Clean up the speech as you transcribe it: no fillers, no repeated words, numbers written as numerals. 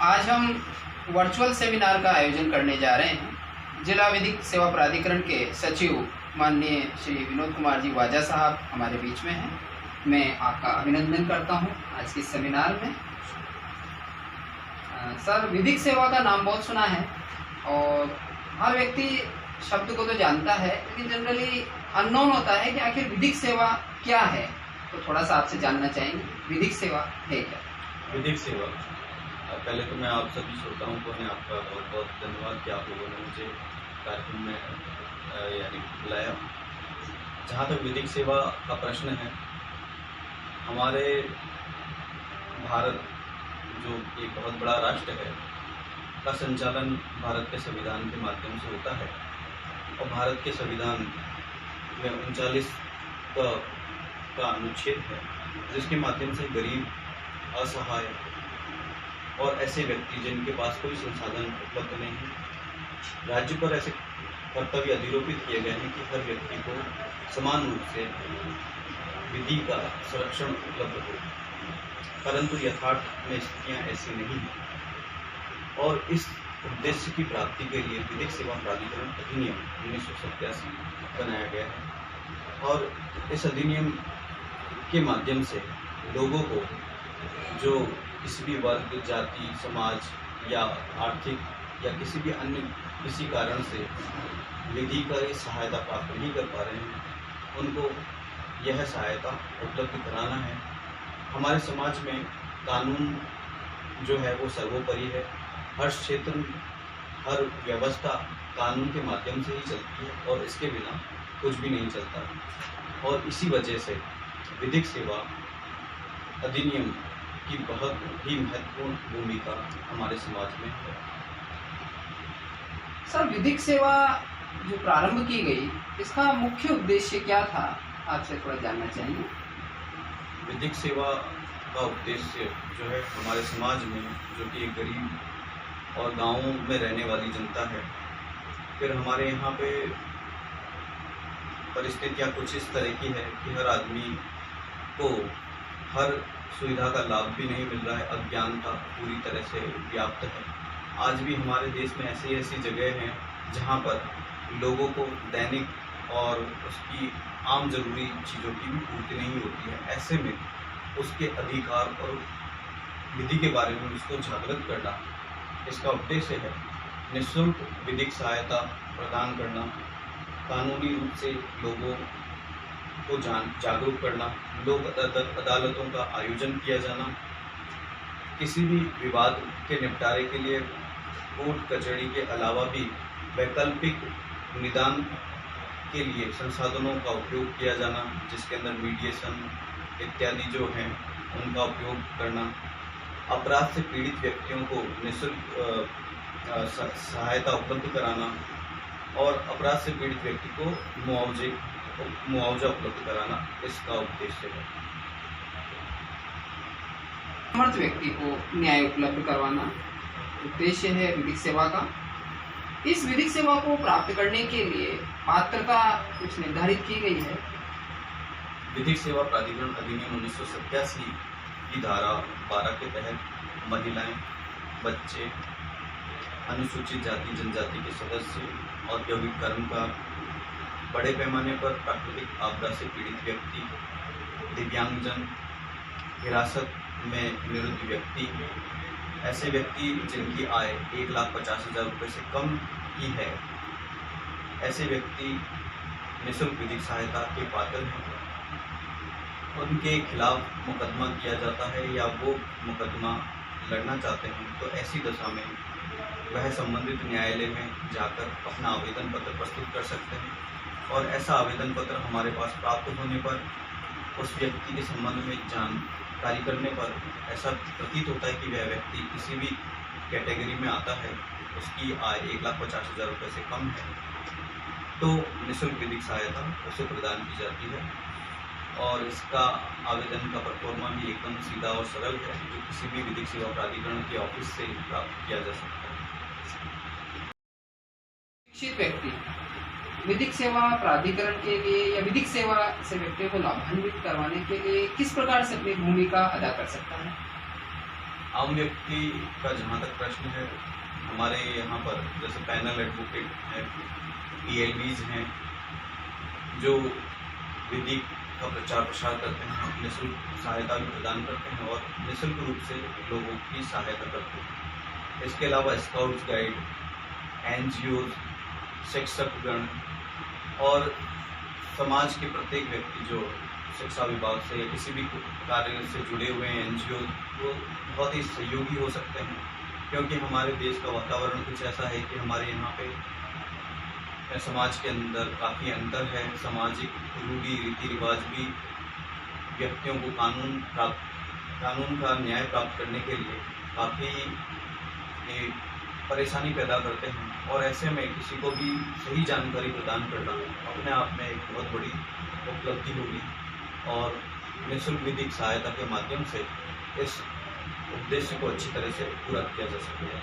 आज हम virtual seminar का आयोजन करने जा रहे हैं। जिला विधिक सेवा प्राधिकरण के सचिव माननीय श्री विनोद कुमार जी वाजा साहब हमारे बीच में हैं। मैं आपका अभिनंदन करता हूं आज के सेमिनार में। सर, विधिक सेवा का नाम बहुत सुना है और हर व्यक्ति शब्द को तो जानता है, लेकिन जनरली अननोन होता है कि आखिर विधिक सेवा क्या है। तो थोड़ा सा आपसे जानना चाहेंगे, विधिक सेवा है क्या? विधिक सेवा, पहले तो मैं आप सभी श्रोताओं को आपका बहुत बहुत धन्यवाद कि आप लोगों ने मुझे कार्यक्रम में यानी बुलाया। जहाँ तक विधिक सेवा का प्रश्न है, हमारे भारत जो एक बहुत बड़ा राष्ट्र है का संचालन भारत के संविधान के माध्यम से होता है और भारत के संविधान में 39 का अनुच्छेद है, जिसके माध्यम से गरीब, असहाय और ऐसे व्यक्ति जिनके पास कोई संसाधन उपलब्ध नहीं है, राज्य पर ऐसे कर्तव्य अधिरोपित किए गए हैं कि हर व्यक्ति को समान रूप से विधि का संरक्षण उपलब्ध हो। परंतु यथार्थ में स्थितियाँ ऐसी नहीं हैं और इस उद्देश्य की प्राप्ति के लिए विधिक सेवा प्राधिकरण अधिनियम 1987 बनाया गया है और इस अधिनियम के माध्यम से लोगों को जो किसी भी वर्ग, जाति, समाज या आर्थिक या किसी भी अन्य किसी कारण से विधि का सहायता प्राप्त नहीं कर पा रहे हैं, उनको यह सहायता उपलब्ध कराना है। हमारे समाज में कानून जो है वो सर्वोपरि है। हर क्षेत्र में हर व्यवस्था कानून के माध्यम से ही चलती है और इसके बिना कुछ भी नहीं चलता। और इसी वजह से विधिक सेवा अधिनियम की बहुत ही महत्वपूर्ण भूमिका हमारे समाज में है। सर, विधिक सेवा जो प्रारंभ की गई, इसका मुख्य उद्देश्य क्या था, आपसे थोड़ा जानना चाहेंगे। विधिक सेवा का उद्देश्य जो है, हमारे समाज में जो कि एक गरीब और गांवों में रहने वाली जनता है, फिर हमारे यहाँ पे परिस्थितियाँ कुछ इस तरह की है कि हर आदमी को हर सुविधा का लाभ भी नहीं मिल रहा है। अज्ञानता पूरी तरह से व्याप्त है। आज भी हमारे देश में ऐसी जगह हैं जहाँ पर लोगों को दैनिक और उसकी आम जरूरी चीज़ों की भी पूर्ति नहीं होती है। ऐसे में उसके अधिकार और विधि के बारे में उसको जागृत करना, इसका उद्देश्य है। निःशुल्क विधिक सहायता प्रदान करना, कानूनी रूप से लोगों को जागरूक करना, लोक अदालतों का आयोजन किया जाना, किसी भी विवाद के निपटारे के लिए कोर्ट कचहरी के अलावा भी वैकल्पिक निदान के लिए संसाधनों का उपयोग किया जाना, जिसके अंदर मीडिएशन इत्यादि जो हैं उनका उपयोग करना, अपराध से पीड़ित व्यक्तियों को निःशुल्क सहायता उपलब्ध कराना और अपराध से पीड़ित व्यक्ति को मुआवजा उपलब्ध कराना, इसका उद्देश्य है। समर्थ व्यक्ति को न्याय उपलब्ध करवाना उद्देश्य है विधिक सेवा का। इस विधिक सेवा को प्राप्त करने के लिए पात्रता कुछ निर्धारित की गई है। विधिक सेवा प्राधिकरण अधिनियम 1987 की धारा 12 के तहत महिलाएं, बच्चे, अनुसूचित जाति जनजाति के सदस्य, औद्योगिक कर्मकार, बड़े पैमाने पर प्राकृतिक आपदा से पीड़ित व्यक्ति, दिव्यांगजन, हिरासत में निरुद्ध व्यक्ति, ऐसे व्यक्ति जिनकी आय 1,50,000 रुपये से कम की है, ऐसे व्यक्ति निःशुल्क विधिक सहायता के पात्र हैं। उनके खिलाफ मुकदमा किया जाता है या वो मुकदमा लड़ना चाहते हैं, तो ऐसी दशा में वह संबंधित न्यायालय में जाकर अपना आवेदन पत्र प्रस्तुत कर सकते हैं और ऐसा आवेदन पत्र हमारे पास प्राप्त होने पर उस व्यक्ति के संबंध में जानकारी करने पर ऐसा प्रतीत होता है कि वह व्यक्ति किसी भी कैटेगरी में आता है, उसकी आय 1,50,000 रुपये से कम है, तो निःशुल्क विधिक सहायता उसे प्रदान की जाती है और इसका आवेदन का परफॉर्मा भी एकदम सीधा और सरल है, जो किसी भी विधिक सेवा प्राधिकरण के ऑफिस से प्राप्त किया जा सकता है। शिक्षित व्यक्ति विधिक सेवा प्राधिकरण के लिए या विधिक सेवा से व्यक्तियों को लाभान्वित करवाने के लिए किस प्रकार से अपनी भूमिका अदा कर सकता है? आम व्यक्ति का जहाँ तक प्रश्न है, हमारे यहाँ पर जैसे पैनल एडवोकेट हैं, PLBs हैं, जो विधि का प्रचार प्रसार करते हैं, निःशुल्क सहायता भी प्रदान करते हैं और निःशुल्क रूप से लोगों की सहायता करते हैं। इसके अलावा स्काउट्स गाइड, NGOs, शिक्षकगण और समाज के प्रत्येक व्यक्ति जो शिक्षा विभाग से या किसी भी कार्य से जुड़े हुए हैं, NGO, वो बहुत ही सहयोगी हो सकते हैं, क्योंकि हमारे देश का वातावरण कुछ ऐसा है कि हमारे यहाँ पे समाज के अंदर काफ़ी अंतर है। सामाजिक रूढ़ी रीति रिवाज भी व्यक्तियों को कानून का न्याय प्राप्त करने के लिए काफ़ी परेशानी पैदा करते हैं, और ऐसे में किसी को भी सही जानकारी प्रदान करना अपने आप में एक बहुत बड़ी उपलब्धि होगी और निःशुल्क विधिक सहायता के माध्यम से इस उद्देश्य को अच्छी तरह से पूरा किया जा सकेगा।